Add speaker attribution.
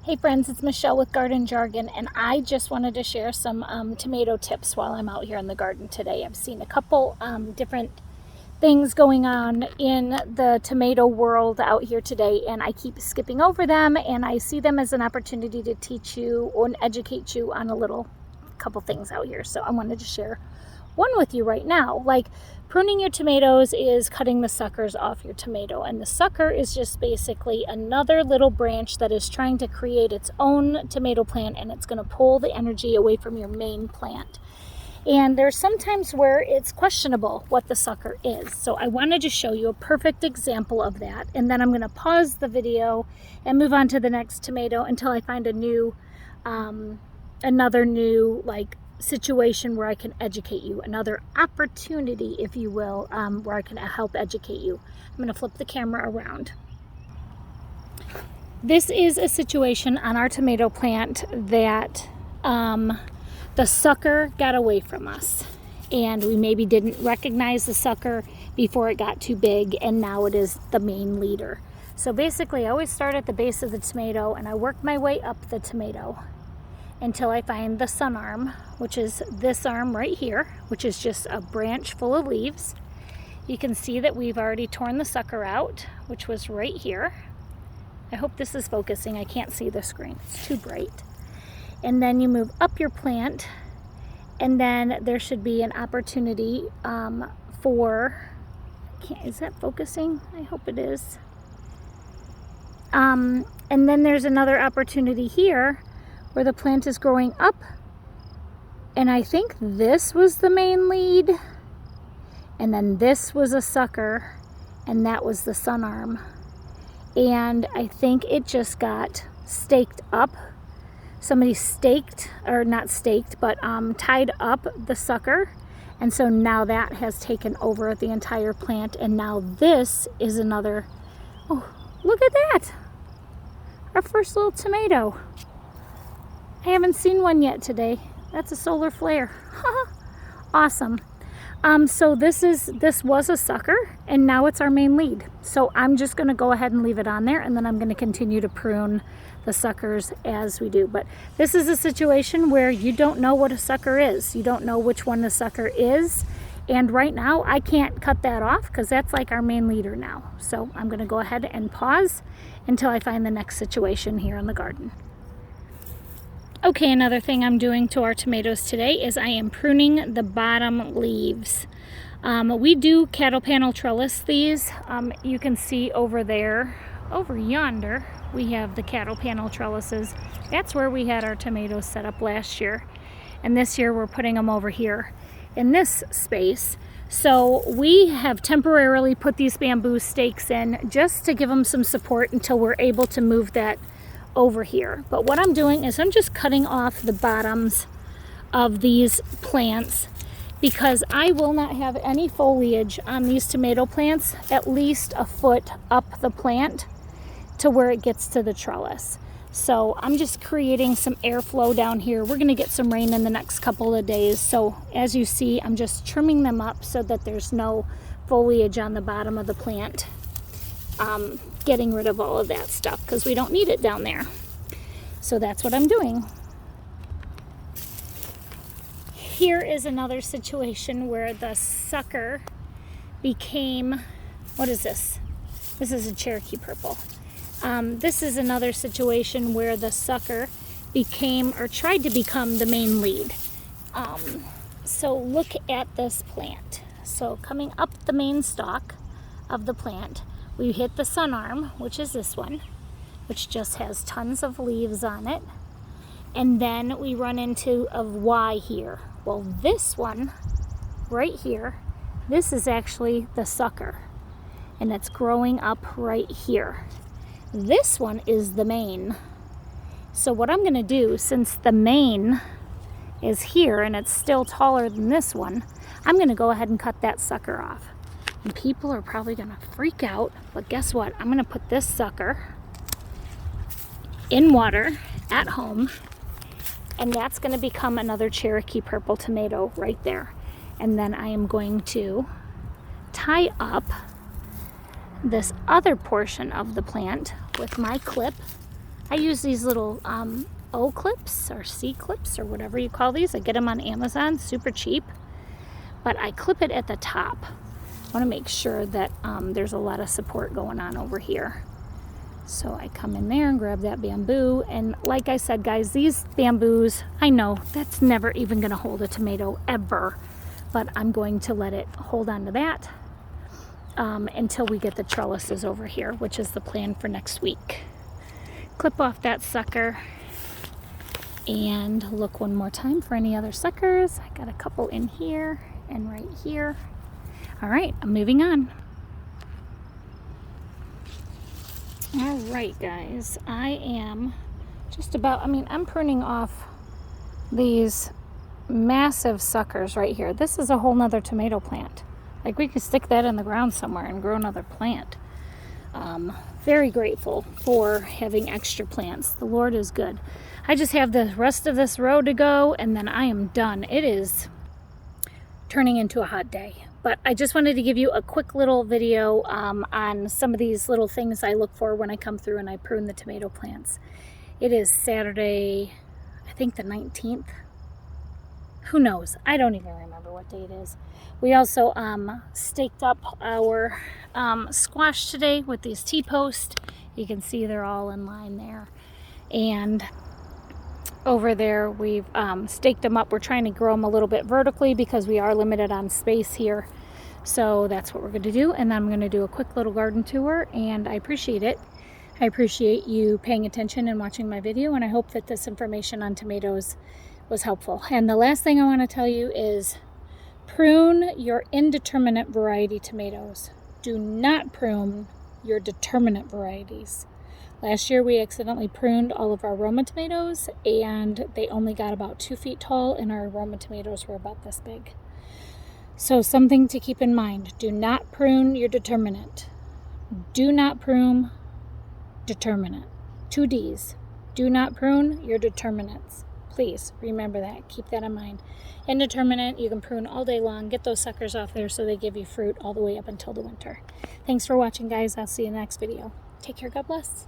Speaker 1: Hey friends, it's Michelle with Garden Jargon, and I just wanted to share some tomato tips while I'm out here in the garden today. I've seen a couple different things going on in the tomato world out here today, and I keep skipping over them, and I see them as an opportunity to teach you or educate you on a couple things out here. So I wanted to share one with you right now. Like, pruning your tomatoes is cutting the suckers off your tomato, and the sucker is just basically another little branch that is trying to create its own tomato plant, and it's going to pull the energy away from your main plant. And there's sometimes where it's questionable what the sucker is. So I wanted to show you a perfect example of that, and then I'm going to pause the video and move on to the next tomato until I find another new situation where I can educate you, another opportunity, if you will, where I can help educate you. I'm going to flip the camera around. This is a situation on our tomato plant that the sucker got away from us, and we maybe didn't recognize the sucker before it got too big, and now it is the main leader. So basically, I always start at the base of the tomato and I work my way up the tomato until I find the sun arm, which is this arm right here, which is just a branch full of leaves. You can see that we've already torn the sucker out, which was right here. I hope this is focusing. I can't see the screen, it's too bright. And then you move up your plant, and then there should be an opportunity is that focusing? I hope it is. And then there's another opportunity here where the plant is growing up, and I think this was the main lead, and then this was a sucker, and that was the sun arm. And I think it just got staked up. Somebody staked, or not staked, but tied up the sucker, and so now that has taken over the entire plant, and now this is another, oh, look at that! Our first little tomato. I haven't seen one yet today. That's a solar flare. Awesome. So this was a sucker, and now it's our main lead. So I'm just going to go ahead and leave it on there, and then I'm going to continue to prune the suckers as we do. But this is a situation where you don't know what a sucker is. You don't know which one the sucker is. And right now I can't cut that off because that's like our main leader now. So I'm going to go ahead and pause until I find the next situation here in the garden. Okay, another thing I'm doing to our tomatoes today is I am pruning the bottom leaves. We do cattle panel trellis these. You can see over there, over yonder, we have the cattle panel trellises. That's where we had our tomatoes set up last year. And this year we're putting them over here in this space. So we have temporarily put these bamboo stakes in just to give them some support until we're able to move that over here. But what I'm doing is I'm just cutting off the bottoms of these plants because I will not have any foliage on these tomato plants at least a foot up the plant to where it gets to the trellis. So I'm just creating some airflow down here. We're going to get some rain in the next couple of days. So as you see, I'm just trimming them up so that there's no foliage on the bottom of the plant. Getting rid of all of that stuff because we don't need it down there. So that's what I'm doing. Here is another situation where the sucker became, what is this? This is a Cherokee purple. This is another situation where the sucker became or tried to become the main lead. So look at this plant. So coming up the main stalk of the plant, we hit the sun arm, which is this one, which just has tons of leaves on it. And then we run into a Y here. Well, this one right here, this is actually the sucker, and it's growing up right here. This one is the main. So what I'm going to do, since the main is here and it's still taller than this one, I'm going to go ahead and cut that sucker off. And people are probably going to freak out, but guess what? I'm going to put this sucker in water at home, and that's going to become another Cherokee purple tomato right there. And then I am going to tie up this other portion of the plant with my clip I use these little O clips or C clips or whatever you call these. I get them on Amazon, super cheap, but I clip it at the top. I want to make sure that there's a lot of support going on over here. So I come in there and grab that bamboo, and like I said, guys, these bamboos, I know that's never even going to hold a tomato ever, but I'm going to let it hold on to that until we get the trellises over here, which is the plan for next week. Clip off that sucker and look one more time for any other suckers. I got a couple in here and right here. All right, I'm moving on. All right, guys, I am just about, I'm pruning off these massive suckers right here. This is a whole nother tomato plant. Like, we could stick that in the ground somewhere and grow another plant. Very grateful for having extra plants. The Lord is good. I just have the rest of this row to go, and then I am done. It is turning into a hot day. But I just wanted to give you a quick little video on some of these little things I look for when I come through and I prune the tomato plants. It is Saturday, I think the 19th. Who knows? I don't even remember what day it is. We also staked up our squash today with these T-posts. You can see they're all in line there. And over there we've staked them up. We're trying to grow them a little bit vertically because we are limited on space here. So that's what we're going to do. And then I'm going to do a quick little garden tour, and I appreciate it. I appreciate you paying attention and watching my video, and I hope that this information on tomatoes was helpful. And the last thing I want to tell you is prune your indeterminate variety tomatoes. Do not prune your determinate varieties. Last year we accidentally pruned all of our Roma tomatoes, and they only got about 2 feet tall, and our Roma tomatoes were about this big. So something to keep in mind. Do not prune your determinate. Do not prune determinate. 2 D's. Do not prune your determinates. Please remember that. Keep that in mind. Indeterminate, you can prune all day long. Get those suckers off there so they give you fruit all the way up until the winter. Thanks for watching, guys. I'll see you in the next video. Take care. God bless.